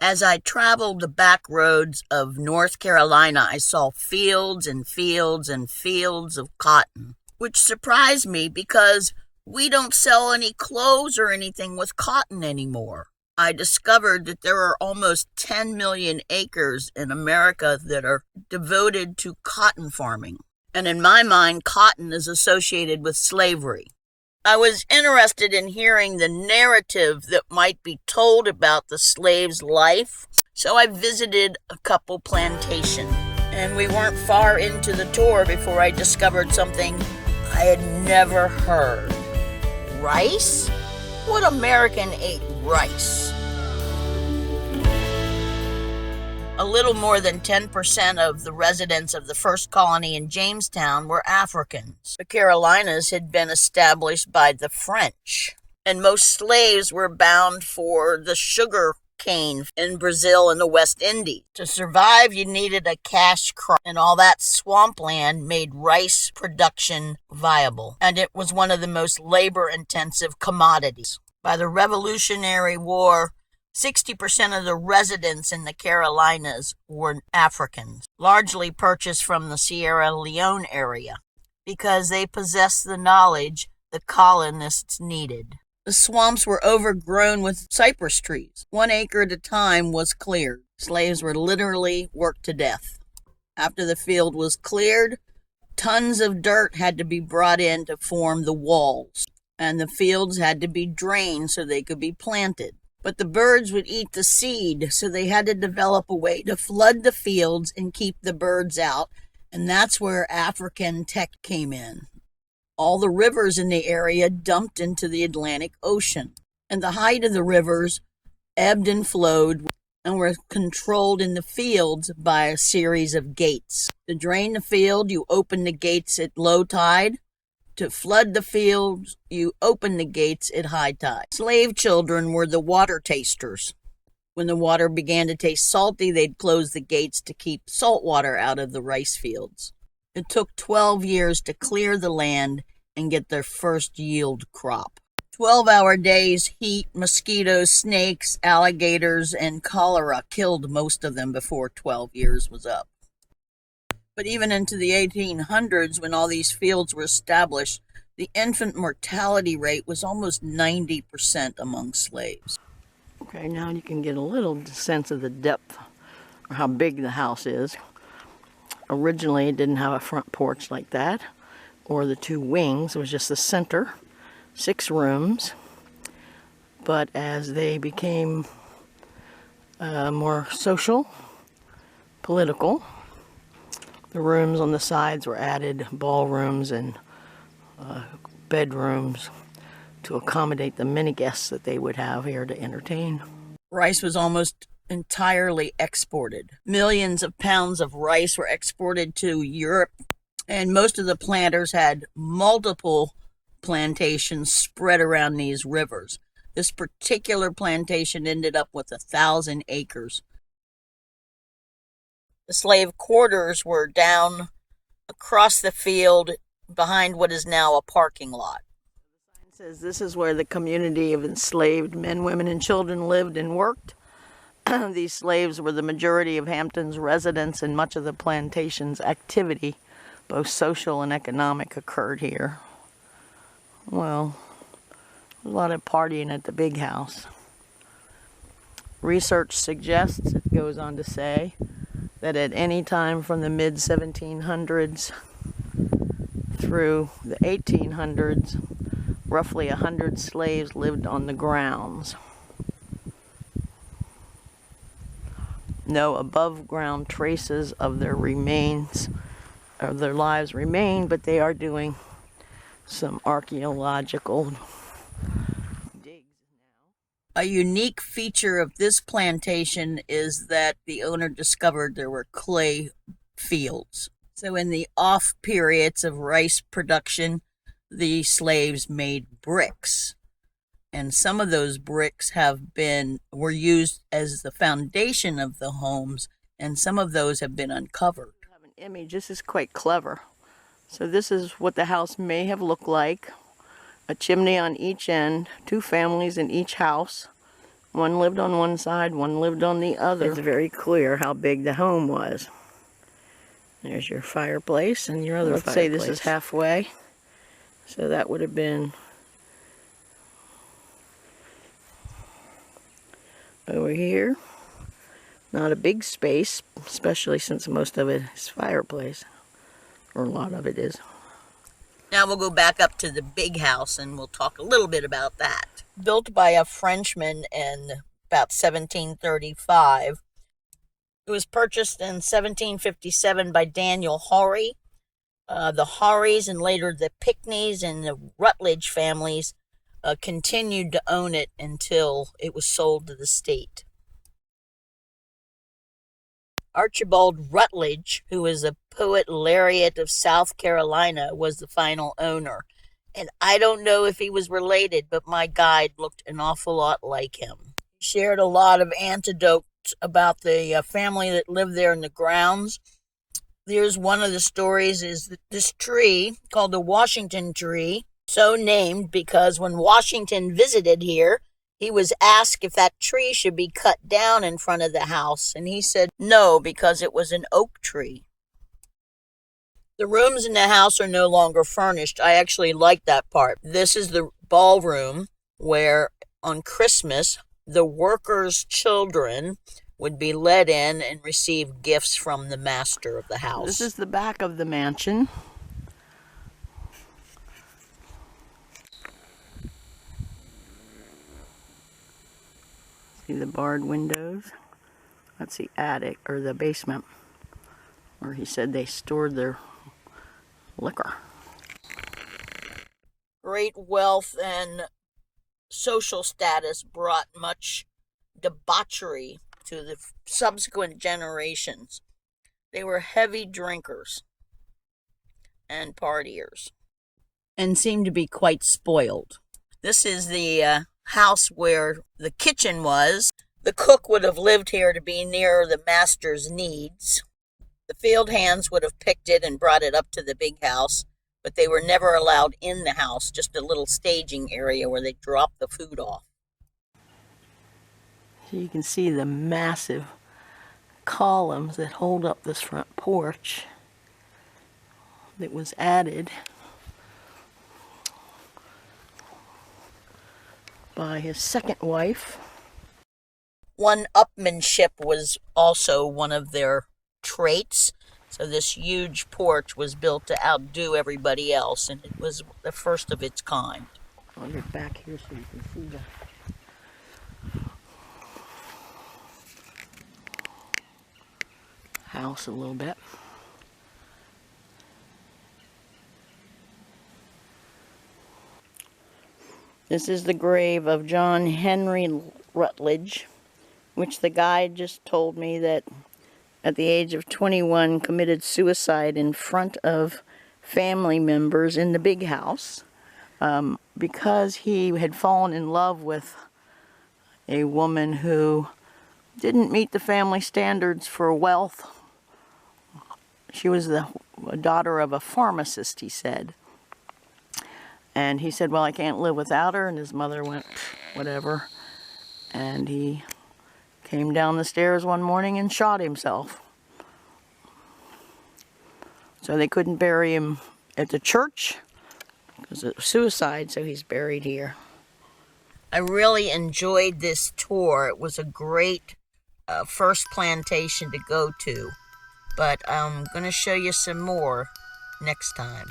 As I traveled the back roads of North Carolina, I saw fields and fields and fields of cotton, which surprised me because we don't sell any clothes or anything with cotton anymore. I discovered that there are almost 10 million acres in America that are devoted to cotton farming. And in my mind, cotton is associated with slavery. I was interested in hearing the narrative that might be told about the slave's life, so I visited a couple plantations. And we weren't far into the tour before I discovered something I had never heard. Rice? What American ate rice? A little more than 10% of the residents of the first colony in Jamestown were Africans. The Carolinas had been established by the French, and most slaves were bound for the sugar cane in Brazil and the West Indies. To survive, you needed a cash crop, and all that swampland made rice production viable, and it was one of the most labor-intensive commodities. By the Revolutionary War, 60% of the residents in the Carolinas were Africans, largely purchased from the Sierra Leone area, because they possessed the knowledge the colonists needed. The swamps were overgrown with cypress trees. 1 acre at a time was cleared. Slaves were literally worked to death. After the field was cleared, tons of dirt had to be brought in to form the walls, and the fields had to be drained so they could be planted. But the birds would eat the seed, so they had to develop a way to flood the fields and keep the birds out, and that's where African tech came in. All the rivers in the area dumped into the Atlantic Ocean, and the height of the rivers ebbed and flowed and were controlled in the fields by a series of gates. To drain the field, you open the gates at low tide. To flood the fields, you open the gates at high tide. Slave children were the water tasters. When the water began to taste salty, they'd close the gates to keep salt water out of the rice fields. It took 12 years to clear the land and get their first yield crop. 12-hour days, heat, mosquitoes, snakes, alligators, and cholera killed most of them before 12 years was up. But even into the 1800s, when all these fields were established, the infant mortality rate was almost 90% among slaves. Okay, now you can get a little sense of the depth or how big the house is. Originally, it didn't have a front porch like that, or the 2 wings. It was just the center, 6 rooms. But as they became more social, political, the rooms on the sides were added, ballrooms and bedrooms, to accommodate the many guests that they would have here to entertain. Rice was almost entirely exported. Millions of pounds of rice were exported to Europe, and most of the planters had multiple plantations spread around these rivers. This particular plantation ended up with 1,000 acres. The slave quarters were down across the field behind what is now a parking lot. The sign says this is where the community of enslaved men, women, and children lived and worked. These slaves were the majority of Hampton's residents, and much of the plantation's activity, both social and economic, occurred here. Well, a lot of partying at the big house. Research suggests, it goes on to say, that at any time from the mid-1700s through the 1800s, roughly 100 slaves lived on the grounds. No above-ground traces of their remains, of their lives remain, but they are doing some archaeological digs now. A unique feature of this plantation is that the owner discovered there were clay fields. So in the off periods of rice production, the slaves made bricks. And some of those bricks were used as the foundation of the homes, and some of those have been uncovered. I have an image. This is quite clever. So this is what the house may have looked like. A chimney on each end, 2 families in each house, One lived on one side, one lived on the other. It's very clear how big the home was. There's your fireplace and your other fireplace. Let's say this is halfway. So that would have been over here. Not a big space, especially since most of it is fireplace, or a lot of it is. Now we'll go back up to the big house and we'll talk a little bit about that. Built by a Frenchman in about 1735. It was purchased in 1757 by Daniel Horry. The Horrys and later the Pickneys and the Rutledge families continued to own it until it was sold to the state. Archibald Rutledge, who is a poet laureate of South Carolina, was the final owner. And I don't know if he was related, but my guide looked an awful lot like him. He shared a lot of anecdotes about the family that lived there in the grounds. There's one of the stories is that this tree, called the Washington tree, so named because when Washington visited here, he was asked if that tree should be cut down in front of the house, and he said no, because it was an oak tree. The rooms in the house are no longer furnished. I actually like that part. This is the ballroom where on Christmas, the workers' children would be let in and receive gifts from the master of the house. This is the back of the mansion. See the barred windows? That's the attic, or the basement, where he said they stored their liquor. Great wealth and social status brought much debauchery to the subsequent generations. They were heavy drinkers and partiers and seemed to be quite spoiled. This is the house where the kitchen was. The cook would have lived here to be near the master's needs. The field hands would have picked it and brought it up to the big house, but they were never allowed in the house, just a little staging area where they dropped the food off. So you can see the massive columns that hold up this front porch that was added by his second wife. One-upmanship was also one of their traits. So this huge porch was built to outdo everybody else, and it was the first of its kind. I'll get back here so you can see the house a little bit. This is the grave of John Henry Rutledge, which the guide just told me that at the age of 21 committed suicide in front of family members in the big house because he had fallen in love with a woman who didn't meet the family standards for wealth. She was the daughter of a pharmacist, he said. And he said, well, I can't live without her. And his mother went, whatever. And he came down the stairs one morning and shot himself. So they couldn't bury him at the church because it was suicide, so he's buried here. I really enjoyed this tour. It was a great first plantation to go to. But I'm going to show you some more next time.